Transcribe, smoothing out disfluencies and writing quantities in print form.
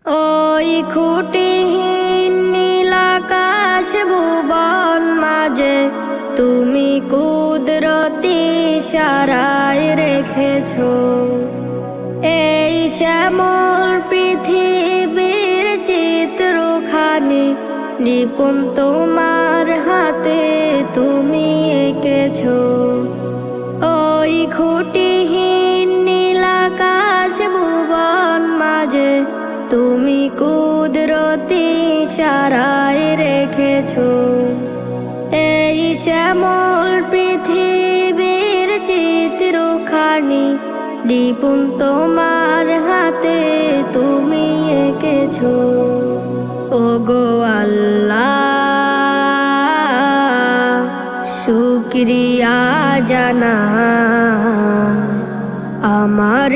ওই খুঁটিহীন নীলাকাশ ভুবন মাঝে তুমি কুদরতি ইশারায় রেখেছো এই শ্যামল পৃথিবীর চিত্রখানি নিপুণ তোমার হাতে তুমি এঁকেছো। ওই খুঁটিহীন নীলাকাশ ভুবন মাঝে তুমি কুদরতি ইশারায় রেখেছো এই শ্যামল পৃথিবীর চিত্রখানি নিপুণ তোমার হাতে তুমি এঁকেছো। ওগো আল্লাহ শুকরিয়া জানাই আমার